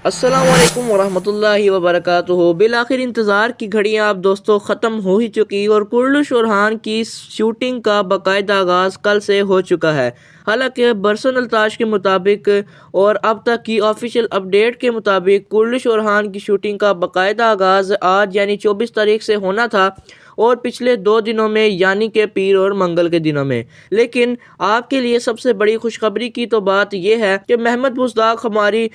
السلام علیکم ورحمۃ اللہ وبرکاتہ۔ بالآخر انتظار کی گھڑیاں اب دوستوں ختم ہو ہی چکی اور کرلش اورحان کی شوٹنگ کا باقاعدہ آغاز کل سے ہو چکا ہے۔ حالانکہ برسن التاش کے مطابق اور اب تک کی آفیشیل اپڈیٹ کے مطابق کرلش اورحان کی شوٹنگ کا باقاعدہ آغاز آج یعنی 24 تاریخ سے ہونا تھا اور پچھلے 2 دنوں میں یعنی کہ پیر اور منگل کے دنوں میں۔ لیکن آپ کے لیے سب سے بڑی خوشخبری کی تو بات یہ ہے کہ محمد بزداق ہماری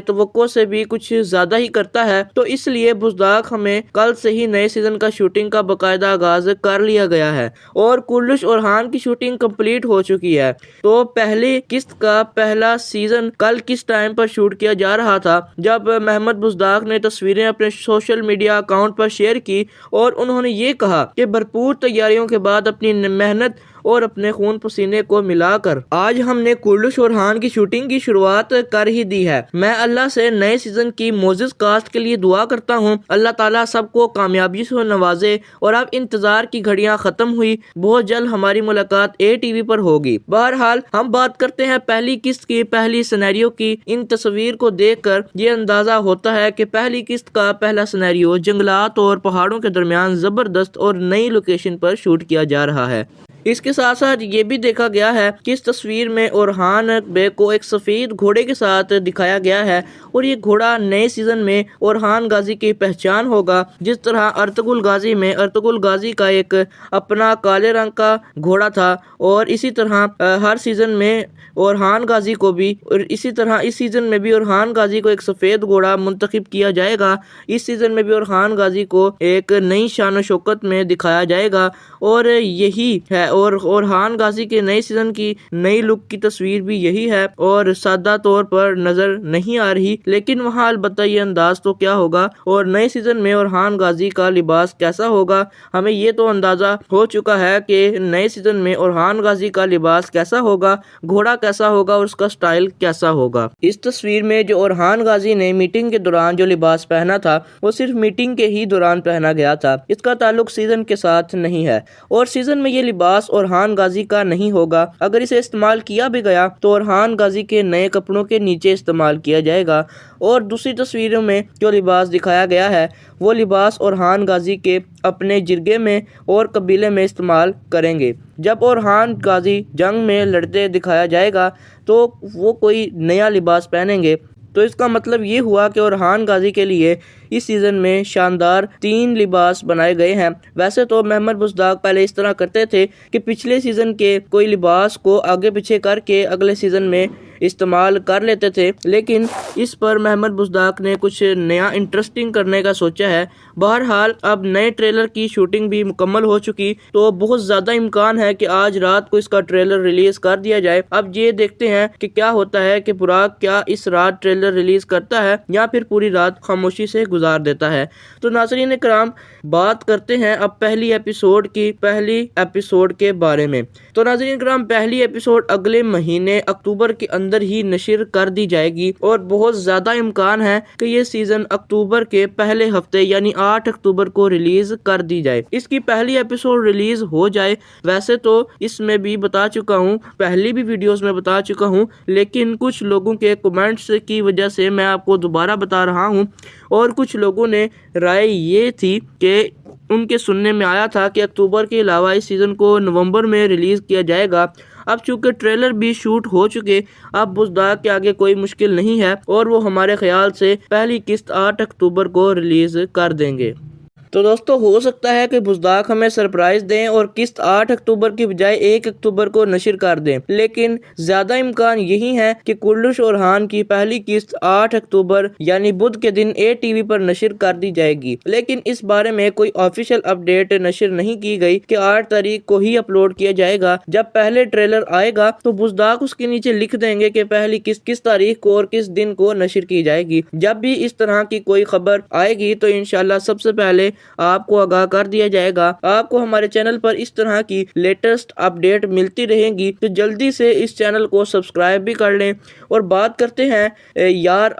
توقع سے بھی کچھ زیادہ ہی کرتا ہے، تو اس لیے بزداق ہمیں کل سے ہی نئے سیزن کا شوٹنگ کا باقاعدہ آغاز کر لیا گیا ہے اور کرلش اورحان کی شوٹنگ کمپلیٹ ہو چکی ہے۔ تو پہلی قسط کا پہلا سیزن کل کس ٹائم پر شوٹ کیا جا رہا تھا جب محمد بزداق نے تصویریں اپنے سوشل میڈیا اکاؤنٹ پر شیئر کی اور انہوں نے یہ کہا کہ بھرپور تیاریوں کے بعد اپنی محنت اور اپنے خون پسینے کو ملا کر آج ہم نے کرلش اورحان کی شوٹنگ کی شروعات کر ہی دی ہے۔ میں اللہ سے نئے سیزن کی معزز کاسٹ کے لیے دعا کرتا ہوں، اللہ تعالیٰ سب کو کامیابی سے نوازے۔ اور اب انتظار کی گھڑیاں ختم ہوئی، بہت جلد ہماری ملاقات اے ٹی وی پر ہوگی۔ بہرحال ہم بات کرتے ہیں پہلی قسط کی پہلی سینیریو کی۔ ان تصویر کو دیکھ کر یہ اندازہ ہوتا ہے کہ پہلی قسط کا پہلا سینیریو جنگلات اور پہاڑوں کے درمیان زبردست اور نئی لوکیشن پر شوٹ کیا جا رہا ہے۔ اس کے ساتھ ساتھ یہ بھی دیکھا گیا ہے کہ اس تصویر میں اورحان بے کو ایک سفید گھوڑے کے ساتھ دکھایا گیا ہے اور یہ گھوڑا نئے سیزن میں اورحان غازی کی پہچان ہوگا۔ جس طرح ارطغرل غازی میں ارطغرل غازی کا ایک اپنا کالے رنگ کا گھوڑا تھا اور اسی طرح ہر سیزن میں اورحان غازی کو بھی، اور اسی طرح اس سیزن میں بھی اورحان غازی کو ایک سفید گھوڑا منتخب کیا جائے گا۔ اس سیزن میں بھی اورحان غازی کو ایک نئی شان و شوکت میں دکھایا جائے گا اور یہی ہے، اور اورحان غازی کے نئے سیزن کی نئی لک کی تصویر بھی یہی ہے اور سادہ طور پر نظر نہیں آ رہی، لیکن وہاں البتہ یہ انداز تو کیا ہوگا اور نئے سیزن میں اورحان غازی کا لباس کیسا ہوگا۔ ہمیں یہ تو اندازہ ہو چکا ہے کہ نئے سیزن میں اورحان غازی کا لباس کیسا ہوگا، گھوڑا کیسا ہوگا اور اس کا سٹائل کیسا ہوگا۔ اس تصویر میں جو اورحان غازی نے میٹنگ کے دوران جو لباس پہنا تھا وہ صرف میٹنگ کے ہی دوران پہنا گیا تھا، اس کا تعلق سیزن کے ساتھ نہیں ہے اور سیزن میں یہ لباس اورحان غازی کا نہیں ہوگا۔ اگر اسے استعمال کیا بھی گیا تو اورحان غازی کے نئے کپڑوں کے نیچے استعمال کیا جائے گا اور دوسری تصویروں میں جو لباس دکھایا گیا ہے وہ لباس اورحان غازی کے اپنے جرگے میں اور قبیلے میں استعمال کریں گے۔ جب اورحان غازی جنگ میں لڑتے دکھایا جائے گا تو وہ کوئی نیا لباس پہنیں گے، تو اس کا مطلب یہ ہوا کہ اورحان غازی کے لیے اس سیزن میں شاندار 3 لباس بنائے گئے ہیں۔ ویسے تو محمد بزداق پہلے اس طرح کرتے تھے کہ پچھلے سیزن کے کوئی لباس کو آگے پیچھے کر کے اگلے سیزن میں استعمال کر لیتے تھے، لیکن اس پر محمد بزداق نے کچھ نیا انٹرسٹنگ کرنے کا سوچا ہے۔ بہرحال اب نئے ٹریلر کی شوٹنگ بھی مکمل ہو چکی، تو بہت زیادہ امکان ہے کہ آج رات کو اس کا ٹریلر ریلیز کر دیا جائے۔ اب یہ دیکھتے ہیں کہ کیا ہوتا ہے کہ پراگ کیا اس رات ٹریلر ریلیز کرتا ہے یا پھر پوری رات خاموشی سے گزار دیتا ہے۔ تو ناظرین کرام، بات کرتے ہیں اب پہلی ایپیسوڈ کے بارے میں۔ تو ناظرین کرام، پہلی ایپیسوڈ اگلے مہینے اکتوبر کے اندر ہی نشر کر دی جائے گی اور بہت زیادہ امکان ہے کہ یہ سیزن اکتوبر کے پہلے ہفتے یعنی 8 اکتوبر کو ریلیز کر دی جائے، اس کی پہلی ایپیسوڈ ریلیز ہو جائے۔ ویسے تو اس میں بھی بتا چکا ہوں، پہلی بھی ویڈیوز میں بتا چکا ہوں، لیکن کچھ لوگوں کے کمنٹس کی وجہ سے میں آپ کو دوبارہ بتا رہا ہوں اور کچھ لوگوں نے رائے یہ تھی کہ ان کے سننے میں آیا تھا کہ اکتوبر کے علاوہ اس سیزن کو نومبر میں ریلیز کیا جائے گا۔ اب چونکہ ٹریلر بھی شوٹ ہو چکے، اب بزداق کے آگے کوئی مشکل نہیں ہے اور وہ ہمارے خیال سے پہلی قسط 8 اکتوبر کو ریلیز کر دیں گے۔ تو دوستو، ہو سکتا ہے کہ بزداق ہمیں سرپرائز دیں اور قسط 8 اکتوبر کی بجائے 1 اکتوبر کو نشر کر دیں، لیکن زیادہ امکان یہی ہے کہ کرلش اورحان کی پہلی قسط 8 اکتوبر یعنی بدھ کے دن اے ٹی وی پر نشر کر دی جائے گی، لیکن اس بارے میں کوئی آفیشیل اپڈیٹ نشر نہیں کی گئی کہ 8 تاریخ کو ہی اپلوڈ کیا جائے گا۔ جب پہلے ٹریلر آئے گا تو بزداق اس کے نیچے لکھ دیں گے کہ پہلی قسط کس تاریخ کو اور کس دن کو نشر کی جائے گی۔ جب بھی اس طرح کی کوئی خبر آئے گی تو انشاءاللہ سب سے پہلے آپ کو آگاہ کر دیا جائے گا۔ آپ کو ہمارے چینل پر اس طرح کی لیٹسٹ اپڈیٹ ملتی رہیں گی، تو جلدی سے اس چینل کو سبسکرائب بھی کر لیں۔ اور بات کرتے ہیں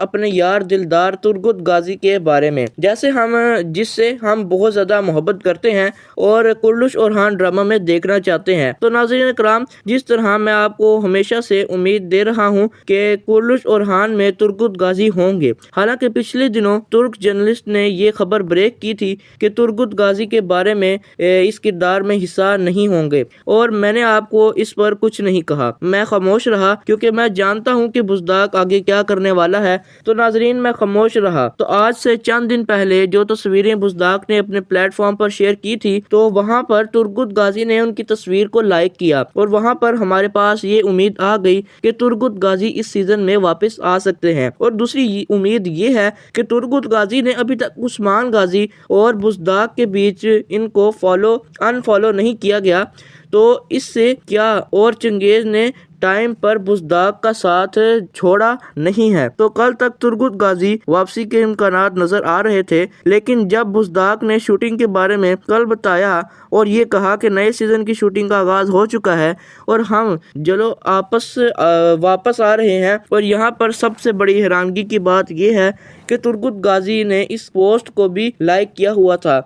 اپنے یار دلدار ترگت غازی کے بارے میں، جس سے ہم بہت زیادہ محبت کرتے ہیں اور کلش اورحان ڈرامہ میں دیکھنا چاہتے ہیں۔ تو ناظرین کرام، جس طرح میں آپ کو ہمیشہ سے امید دے رہا ہوں کہ کلش اورحان میں ترگت غازی ہوں گے، حالانکہ پچھلے دنوں ترک جرنلسٹ نے یہ خبر بریک کی تھی کہ ترگت غازی کے بارے میں اس کردار میں حصہ نہیں ہوں گے، اور میں نے آپ کو اس پر کچھ نہیں کہا، میں خاموش رہا کیونکہ میں جانتا ہوں کہ بزداق آگے کیا کرنے والا ہے۔ تو ناظرین، میں خاموش رہا۔ تو آج سے چند دن پہلے جو تصویریں بزداق نے اپنے پلیٹ فارم پر شیئر کی تھی، تو وہاں پر ترگت غازی نے ان کی تصویر کو لائک کیا، اور وہاں پر ہمارے پاس یہ امید آ گئی کہ ترگت غازی اس سیزن میں واپس آ سکتے ہیں۔ اور دوسری امید یہ ہے کہ ترگت غازی نے ابھی تک عثمان غازی اور بزداق کے بیچ ان کو انفالو نہیں کیا گیا، تو اس سے کیا اور چنگیز نے ٹائم پر بزداق کا ساتھ چھوڑا نہیں ہے۔ تو کل تک ترگت غازی واپسی کے امکانات نظر آ رہے تھے، لیکن جب بزداق نے شوٹنگ کے بارے میں کل بتایا اور یہ کہا کہ نئے سیزن کی شوٹنگ کا آغاز ہو چکا ہے اور ہم واپس آ رہے ہیں، اور یہاں پر سب سے بڑی حیرانگی کی بات یہ ہے کہ ترگت غازی نے اس پوسٹ کو بھی لائک کیا ہوا تھا۔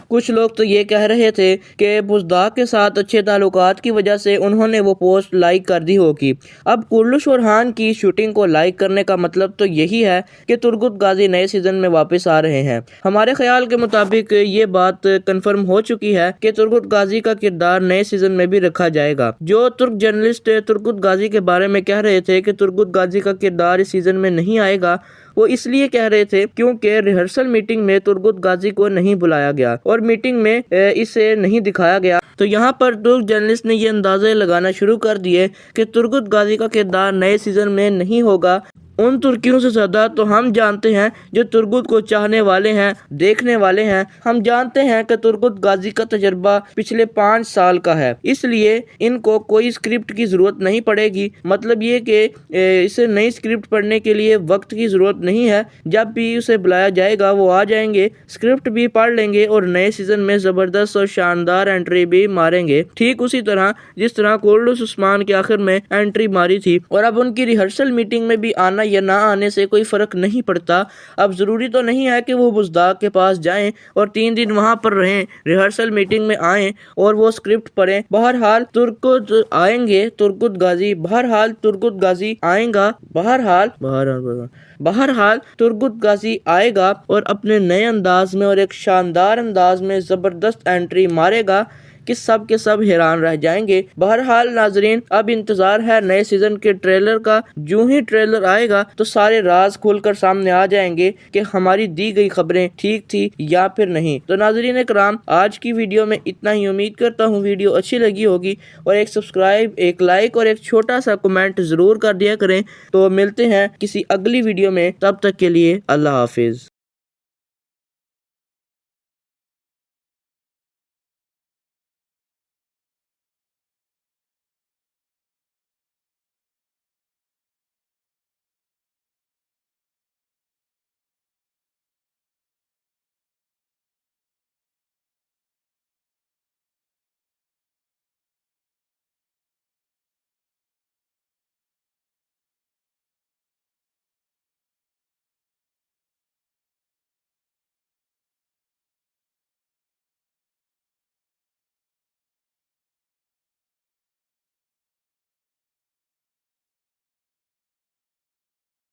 کچھ لوگ تو یہ کہہ رہے تھے کہ بزداق کے ساتھ اچھے تعلقات کی وجہ سے انہوں نے وہ پوسٹ لائک کر دی ہوگی۔ اب کلش اورحان کی شوٹنگ کو لائک کرنے کا مطلب تو یہی ہے کہ ترگت غازی نئے سیزن میں واپس آ رہے ہیں۔ ہمارے خیال کے مطابق یہ بات کنفرم ہو چکی ہے کہ ترگت غازی کا کردار نئے سیزن میں بھی رکھا جائے گا۔ جو ترک جرنلسٹ ترگت غازی کے بارے میں کہہ رہے تھے کہ ترگت غازی کا کردار اس سیزن میں نہیں آئے گا، وہ اس لیے کہہ رہے تھے کیونکہ ریہرسل میٹنگ میں ترگت غازی کو نہیں بلایا گیا اور میٹنگ میں اسے نہیں دکھایا گیا۔ تو یہاں پر ترک جرنلسٹ نے یہ اندازے لگانا شروع کر دیے کہ ترگت غازی کا کردار نئے سیزن میں نہیں ہوگا۔ ان ترکیوں سے زیادہ تو ہم جانتے ہیں جو ترگت کو چاہنے والے ہیں، دیکھنے والے ہیں۔ ہم جانتے ہیں کہ ترگت غازی کا تجربہ پچھلے 5 سال کا ہے، اس لیے ان کو کوئی اسکرپٹ کی ضرورت نہیں پڑے گی۔ مطلب یہ کہ اسے نئی اسکرپٹ پڑھنے کے لیے وقت کی ضرورت نہیں ہے، جب بھی اسے بلایا جائے گا وہ آ جائیں گے، اسکرپٹ بھی پڑھ لیں گے اور نئے سیزن میں زبردست اور شاندار انٹری بھی ماریں گے، ٹھیک اسی طرح جس طرح کلش عثمان کے آخر میں انٹری ماری تھی۔ اور اب ان کی ریہرسل میٹنگ میں بھی آنا یا نہ آنے سے کوئی فرق نہیں پڑتا۔ اب ضروری تو نہیں ہے کہ وہ بزداق کے پاس جائیں اور 3 دن وہاں پر رہیں، ریہرسل میٹنگ میں آئیں اور وہ اسکرپٹ پڑھیں۔ بہرحال ترگت آئیں گے، ترگت غازی آئیں گا، بہرحال ترگت غازی آئے گا اور اپنے نئے انداز میں اور ایک شاندار انداز میں زبردست انٹری مارے گا کہ سب کے سب حیران رہ جائیں گے۔ بہرحال ناظرین، اب انتظار ہے نئے سیزن کے ٹریلر کا۔ جو ہی ٹریلر آئے گا تو سارے راز کھل کر سامنے آ جائیں گے کہ ہماری دی گئی خبریں ٹھیک تھی یا پھر نہیں۔ تو ناظرین کرام، آج کی ویڈیو میں اتنا ہی۔ امید کرتا ہوں ویڈیو اچھی لگی ہوگی، اور ایک سبسکرائب، ایک لائک اور ایک چھوٹا سا کمنٹ ضرور کر دیا کریں۔ تو ملتے ہیں کسی اگلی ویڈیو میں، تب تک کے لیے اللہ حافظ۔